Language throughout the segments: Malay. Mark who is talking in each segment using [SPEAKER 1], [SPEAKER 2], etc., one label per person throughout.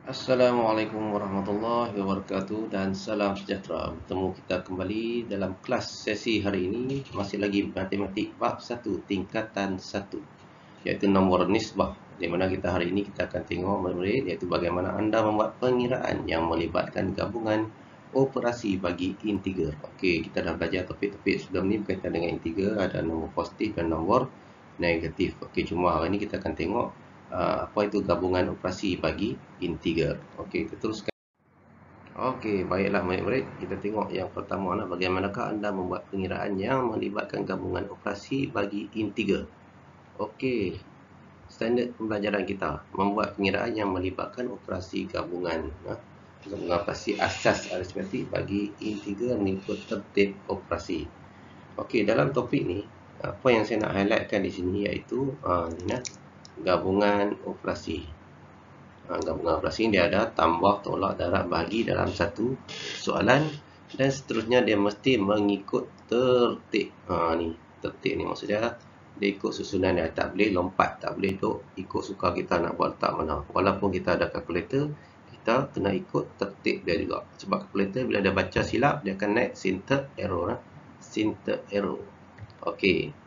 [SPEAKER 1] Assalamualaikum warahmatullahi wabarakatuh dan salam sejahtera. Bertemu kita kembali dalam kelas sesi hari ini masih lagi matematik bab 1 tingkatan 1 iaitu nombor nisbah, di mana kita hari ini kita akan tengok murid-murid iaitu bagaimana anda membuat pengiraan yang melibatkan gabungan operasi bagi integer. Okey, kita dah belajar topik-topik sebelum ni berkaitan dengan integer, ada nombor positif dan nombor negatif. Okey, cuma hari ini kita akan tengok apa itu gabungan operasi bagi integer. Okey, kita teruskan. Okey, baiklah murid-murid, kita tengok yang pertama lah, bagaimanakah anda membuat pengiraan yang melibatkan gabungan operasi bagi integer. Okey, standard pembelajaran kita membuat pengiraan yang melibatkan operasi gabungan. Gabungan operasi asas aritmetik bagi integer mengikut tertib operasi. Okey, dalam topik ni apa yang saya nak highlightkan di sini iaitu gabungan operasi. Gabungan operasi dia ada tambah, tolak, darab, bahagi dalam satu soalan dan seterusnya dia mesti mengikut tertib. Ni tertib ni maksudnya dia ikut susunan dia, tak boleh lompat, tak boleh duk ikut suka kita nak buat letak mana. Walaupun kita ada kalkulator, kita kena ikut tertib dia juga. Sebab kalkulator bila dia baca silap dia akan naik syntax error. Syntax error. Okey.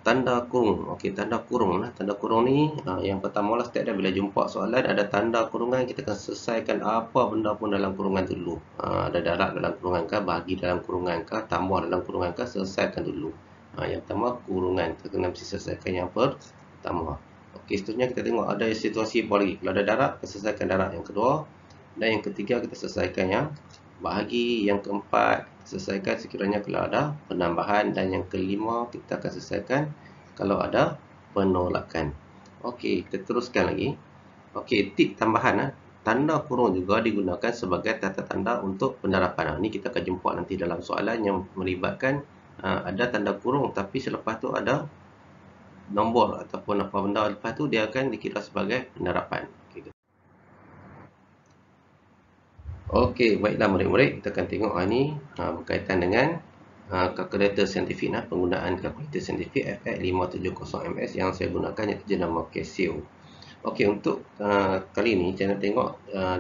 [SPEAKER 1] Tanda kurung. Okey, tanda kurung lah. Tanda kurung ni yang pertama lah, setiap dia bila jumpa soalan ada tanda kurungan, kita akan selesaikan apa benda pun dalam kurungan tu dulu. Ada darab dalam kurungan kah, bahagi dalam kurungan kah, tambah dalam kurungan kah, selesaikan dulu. Yang pertama kurungan, kita kena mesti selesaikan yang pertama. Okey, seterusnya kita tengok ada situasi apa lagi. Kalau ada darab, kita selesaikan darab yang kedua. Dan yang ketiga kita selesaikan yang bahagi. Yang keempat selesaikan sekiranya kalau ada penambahan, dan yang kelima kita akan selesaikan kalau ada penolakan. Okey, kita teruskan lagi. Okey, tip tambahan tanda kurung juga digunakan sebagai tata tanda untuk penerapan. Ini kita akan jumpa nanti dalam soalan yang melibatkan ada tanda kurung tapi selepas tu ada nombor ataupun apa benda lepas tu, dia akan dikira sebagai penerapan. Okey, baiklah murid-murid, kita akan tengok ini berkaitan dengan kalkulator saintifik, penggunaan kalkulator saintifik FX570MS yang saya gunakan iaitu jenama Casio. Okey, untuk kali ini saya nak tengok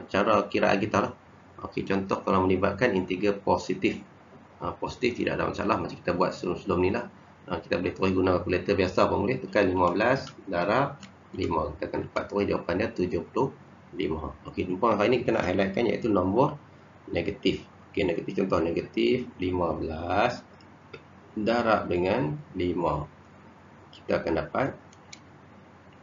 [SPEAKER 1] cara kiraan kita lah. Okey, contoh kalau melibatkan integer positif. Positif tidak ada masalah macam kita buat sebelum ni lah. Kita boleh terus guna kalkulator biasa pun boleh, tekan 15 darab 5, kita akan dapat terus jawapan dia 75. Okey, jumpa hari ni kita nak highlightkan iaitu nombor negatif. Okey, negatif, contoh negatif 15 darab dengan 5, kita akan dapat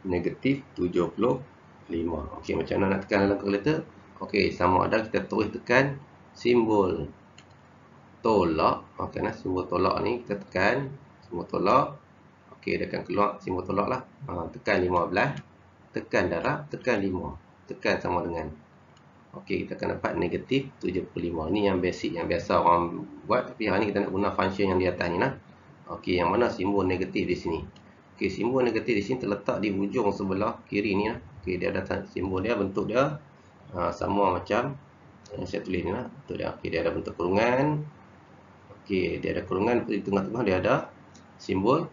[SPEAKER 1] negatif 75. Okey, macam mana nak tekan dalam kalkulator? Okey, sama ada kita terus tekan simbol tolak. Okey, simbol tolak ni kita tekan simbol tolak. Okey, dia akan keluar simbol tolak lah. Tekan 15, tekan darab, tekan 5, tekan sama dengan. Okey, kita akan dapat negatif 75. Ini yang basic, yang biasa orang buat. Tapi hari ni kita nak guna function yang di atas ni lah. Okey, yang mana simbol negatif di sini. Okey, simbol negatif di sini terletak di hujung sebelah kiri ni lah. Okey, dia ada simbol dia, bentuk dia sama macam yang saya tulis ni lah. Bentuk dia. Okey, dia ada bentuk kurungan. Okey, dia ada kurungan, di tengah-tengah dia ada simbol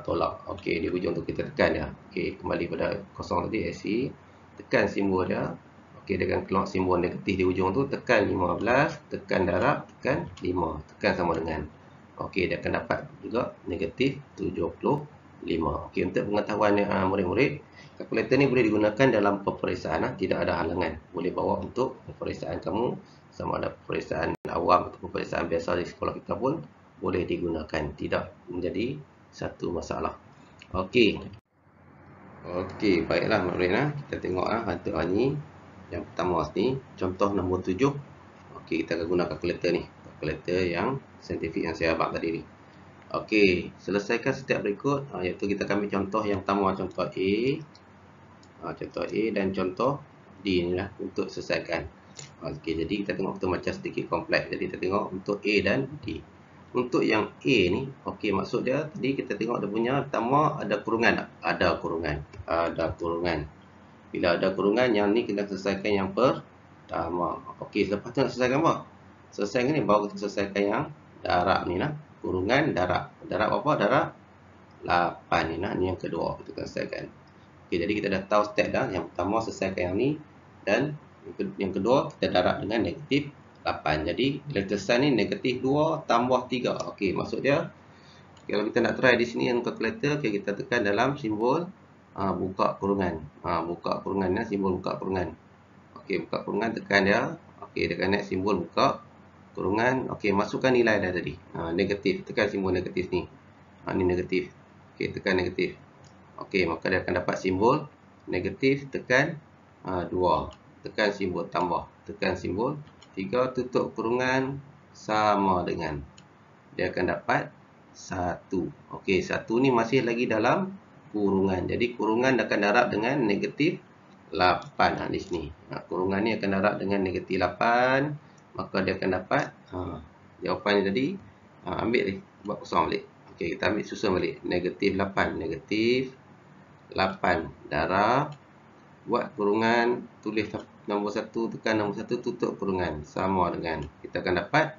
[SPEAKER 1] tolak. Okey, di hujung tu kita tekan dia. Okey, kembali pada kosong tadi, AC. Tekan simbol dia. Okey, dia akan keluar simbol negatif di hujung tu. Tekan 15, tekan darab, tekan 5, tekan sama dengan. Okey, dia akan dapat juga negatif 75. Okey, untuk pengetahuan murid-murid, kalkulator ni boleh digunakan dalam peperiksaan. Tidak ada halangan. Boleh bawa untuk peperiksaan kamu, sama ada peperiksaan awam atau peperiksaan biasa di sekolah kita pun boleh digunakan. Tidak menjadi satu masalah. Okey. Okey, baiklah murid-murid. Kita tengok untuk ni. Yang pertama ni, contoh nombor 7. Okey, kita akan guna kalkulator ni. Kalkulator yang saintifik yang saya abang tadi ni. Okey, selesaikan setiap berikut. Iaitu kita akan ambil contoh yang pertama, contoh A. Contoh A dan contoh D ni lah untuk selesaikan. Okey, jadi kita tengok tu macam sedikit kompleks. Jadi kita tengok untuk A dan D. Untuk yang A ni, okey, maksud dia tadi kita tengok dia punya pertama ada kurungan tak? Ada kurungan. Ada kurungan. Bila ada kurungan, yang ni kita selesaikan yang pertama. Okey, selepas tu nak selesaikan apa? Selesaikan ni, baru kita selesaikan yang darab ni lah. Kurungan darab. Darab apa? Darab 8 ni lah. Ni yang kedua kita selesaikan. Okey, jadi kita dah tahu step dah. Yang pertama selesaikan yang ni. dan yang kedua kita darab dengan negatif 8. Jadi kalkulator ni negatif 2 tambah 3. Okey, maksud dia kalau kita nak try di sini yang kalkulator, okay, kita tekan dalam simbol buka kurungan. Buka kurungan ya, simbol buka kurungan. Okey, buka kurungan, tekan dia. Okey, tekan next simbol buka kurungan. Okey, masukkan nilai dah tadi. Negatif, tekan simbol negatif ni. Ni negatif. Okey, tekan negatif. Okey, maka dia akan dapat simbol negatif, tekan 2. Tekan simbol tambah, tekan simbol 3, tutup kurungan sama dengan. Dia akan dapat 1. Okey, 1 ni masih lagi dalam kurungan. Jadi kurungan akan darab dengan negatif 8 di sini. Kurungan ni akan darab dengan negatif 8, maka dia akan dapat jawapannya tadi. Ambil ni, buat kosong balik. Okey, kita ambil susun balik. Negatif 8, negatif 8 darab, buat kurungan, tulis nombor 1, tekan nombor 1, tutup kurungan sama dengan. Kita akan dapat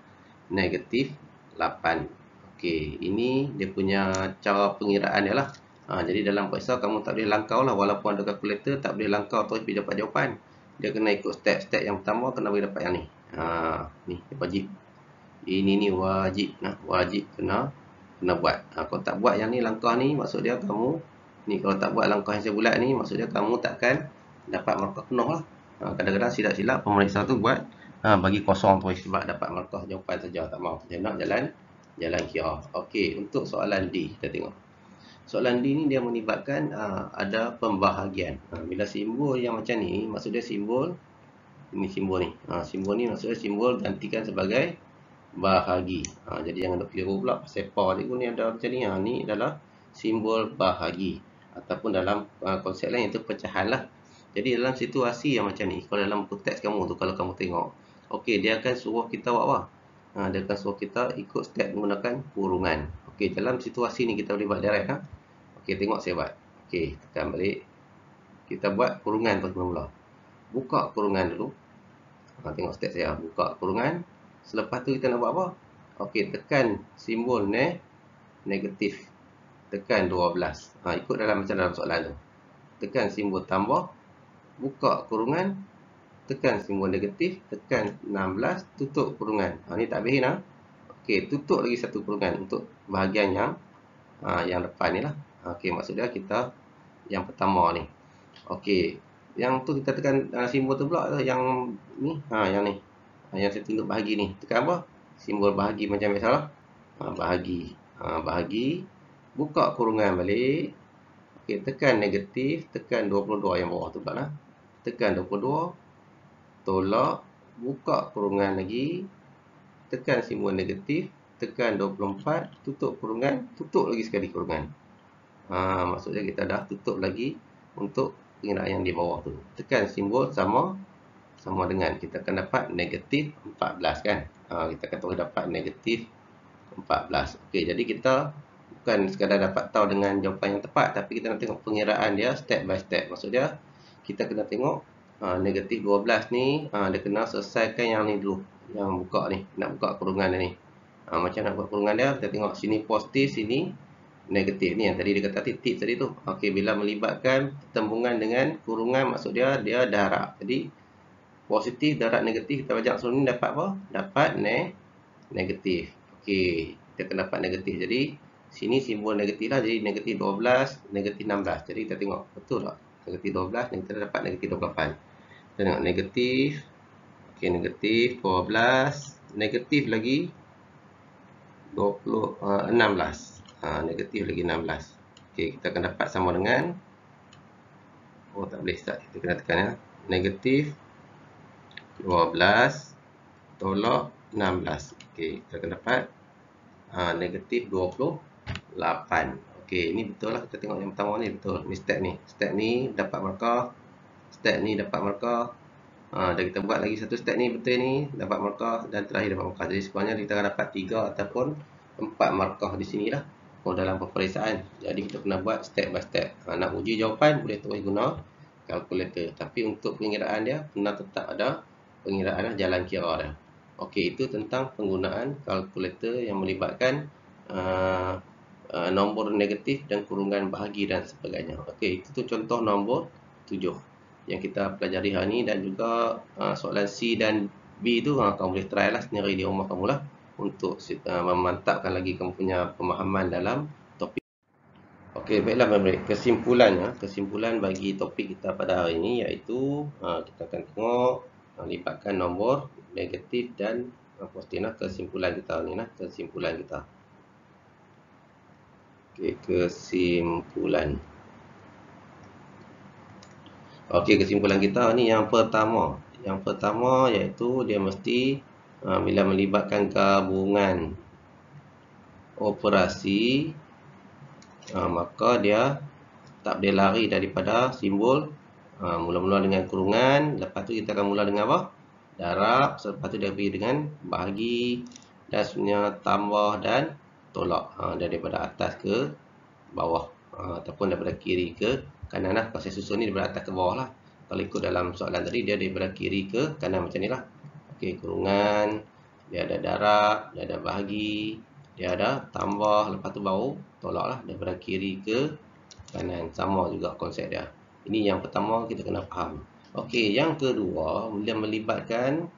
[SPEAKER 1] negatif 8. Okey, ini dia punya cara pengiraan dia lah. Jadi dalam periksa kamu tak boleh langkau lah, walaupun ada kalkulator tak boleh langkau terus pergi dapat jawapan. Dia kena ikut step-step yang pertama, kena boleh dapat yang ni. Ni wajib. Ini ni wajib nah, wajib kena buat. Kalau tak buat yang ni, langkah ni, maksud dia kamu ni, kalau tak buat langkah yang saya bulat ni, maksud dia kamu takkan dapat markah penuh lah. Kadang-kadang silap-silap pemeriksa tu buat bagi kosong tu sebab dapat markah jawapan saja, tak mau. Dia nak jalan kira. Okey, untuk soalan D kita tengok. Soalan D ni dia melibatkan ada pembahagian. Bila simbol yang macam ni, maksud dia simbol ini, simbol ni. Simbol ni maksudnya simbol gantikan sebagai bahagi. Jadi jangan dok keliru pula pasal par ni ada macam ni. Ni adalah simbol bahagi ataupun dalam konsep lain itu pecahan lah. Jadi dalam situasi yang macam ni, kalau dalam buku teks kamu tu, kalau kamu tengok, okey, dia akan suruh kita buat apa? Dia akan suruh kita ikut step menggunakan kurungan. Okey, dalam situasi ni kita boleh buat direct. Okey, tengok saya buat. Okey, tekan balik. Kita buat kurungan mula-mula. Buka kurungan dulu. Tengok step saya. Buka kurungan. Selepas tu kita nak buat apa? Okey, tekan simbol negatif. Tekan 12. Ikut dalam macam dalam soalan tu. Tekan simbol tambah. Buka kurungan, tekan simbol negatif, tekan 16, tutup kurungan. Ni tak habis dah. Okey, tutup lagi satu kurungan untuk bahagian yang depan ni lah. Okey, maksud dia kita yang pertama ni. Okey, yang tu kita tekan simbol tu pula yang ni, yang ni. Yang saya tunjuk bahagi ni. Tekan apa? Simbol bahagi macam biasa lah. Bahagi. Bahagi. Buka kurungan balik. Okey, tekan negatif, tekan 22 yang bawah tu pula lah. Tekan 22, tolak, buka kurungan lagi, tekan simbol negatif, tekan 24, tutup kurungan, tutup lagi sekali kurungan. Maksudnya kita dah tutup lagi untuk pengiraan yang di bawah tu. Tekan simbol sama dengan, kita akan dapat negatif 14 kan. Kita akan terus dapat negatif 14. Okey, jadi kita bukan sekadar dapat tahu dengan jawapan yang tepat, tapi kita nak tengok pengiraan dia step by step. Maksud dia kita kena tengok negatif 12 ni, dia kena selesaikan yang ni dulu, yang buka ni, nak buka kurungan dia ni. Macam nak buat kurungan dia, kita tengok sini positif, sini negatif. Ni yang tadi dia kata titik tadi tu. Okey, bila melibatkan pertembungan dengan kurungan, maksud dia darab. Jadi positif darab negatif, kita bajak sebelum ni dapat apa? Dapat negatif. Okey, kita akan dapat negatif. Jadi sini simbol negatif lah, jadi negatif 12, negatif 16. Jadi kita tengok betul tak? Negatif 12 dan kita dapat negatif 28. Kita tengok negatif. Okey, negatif 12, negatif lagi 16. Negatif lagi 16. Okey, kita akan dapat sama dengan, tak boleh start. Kita kena tekan ya. Negatif 12 tolak 16. Okey, kita akan dapat negatif 28. Okey, ini betul lah. Kita tengok yang pertama ni betul. Ni step ni. Step ni dapat markah. Step ni dapat markah. Dan kita buat lagi satu step ni betul ni, dapat markah, dan terakhir dapat markah. Jadi sekurangnya kita akan dapat 3 ataupun 4 markah di sini lah dalam peperiksaan. Jadi kita kena buat step by step. Nak uji jawapan boleh terus guna kalkulator, tapi untuk pengiraan dia kena tetap ada pengiraan jalan kira dia. Okey, itu tentang penggunaan kalkulator yang melibatkan nombor negatif dan kurungan bahagi dan sebagainya. Okey, itu contoh nombor 7. yang kita pelajari hari ini, dan juga soalan C dan B tu kamu boleh try lah sendiri di rumah kamu lah untuk memantapkan lagi kamu punya pemahaman dalam topik. Okey, baiklah murid-murid, kesimpulan bagi topik kita pada hari ini iaitu kita akan tengok libatkan nombor negatif dan positif. Kesimpulan kita ni lah, kesimpulan kita. Okey, kesimpulan. Okey, kesimpulan kita ni yang pertama. Yang pertama iaitu dia mesti bila melibatkan gabungan operasi, maka dia tak boleh lari daripada simbol mula-mula dengan kurungan, lepas tu kita akan mula dengan apa? Darab, lepas tu dia pergi dengan bahagi, dan sebenarnya tambah dan tolak, daripada atas ke bawah, ataupun daripada kiri ke kanan lah. Kalau saya susun ni daripada atas ke bawah lah. Kalau ikut dalam soalan tadi dia daripada kiri ke kanan macam ni lah. Okey, kurungan, dia ada darab, dia ada bahagi, dia ada tambah, lepas tu baru tolak lah, daripada kiri ke kanan. Sama juga konsep dia. Ini yang pertama kita kena faham. Okey, yang kedua, bila melibatkan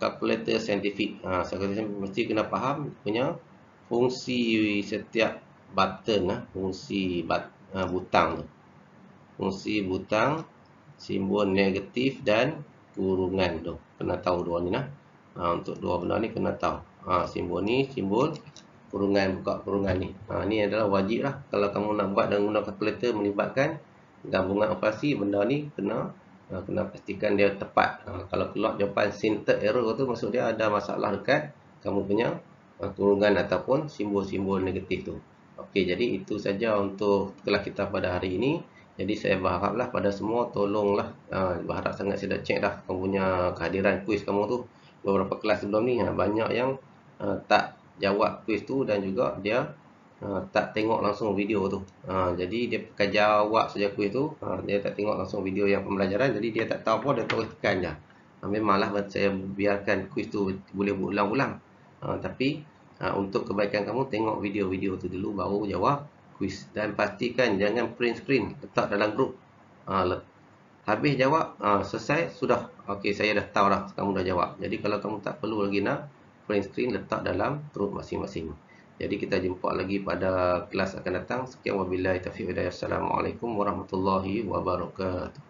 [SPEAKER 1] kalkulator saintifik, saya mesti kena faham punya fungsi setiap button, fungsi butang tu. Fungsi butang, simbol negatif dan kurungan tu. Kena tahu dua ni lah. Untuk dua benda ni kena tahu. Simbol ni, simbol kurungan, buka kurungan ni. Ni adalah wajib lah. Kalau kamu nak buat dengan guna kalkulator melibatkan gabungan operasi, benda ni kena pastikan dia tepat. Kalau keluar jawapan syntax error tu, maksud dia ada masalah dekat kamu punya kurungan ataupun simbol-simbol negatif tu. Okey, jadi itu saja untuk kelas kita pada hari ini. Jadi saya berharaplah pada semua tolonglah, berharap sangat saya dah check dah kamu punya kehadiran kuis kamu tu. Beberapa kelas sebelum ni banyak yang tak jawab kuis tu, dan juga dia tak tengok langsung video tu. Jadi dia pakai jawab saja kuis tu, dia tak tengok langsung video yang pembelajaran, jadi dia tak tahu apa, dia terus tekan je. Memanglah saya biarkan kuis tu boleh berulang-ulang, tapi untuk kebaikan kamu tengok video-video tu dulu baru jawab kuis, dan pastikan jangan print screen, letak dalam grup. Habis jawab, selesai, sudah. Okey, saya dah tahu dah kamu dah jawab. Jadi kalau kamu tak perlu lagi nak print screen, letak dalam grup masing-masing. Jadi kita jumpa lagi pada kelas akan datang. Sekian wabillahi taufiq wal hidayah. Assalamualaikum warahmatullahi wabarakatuh.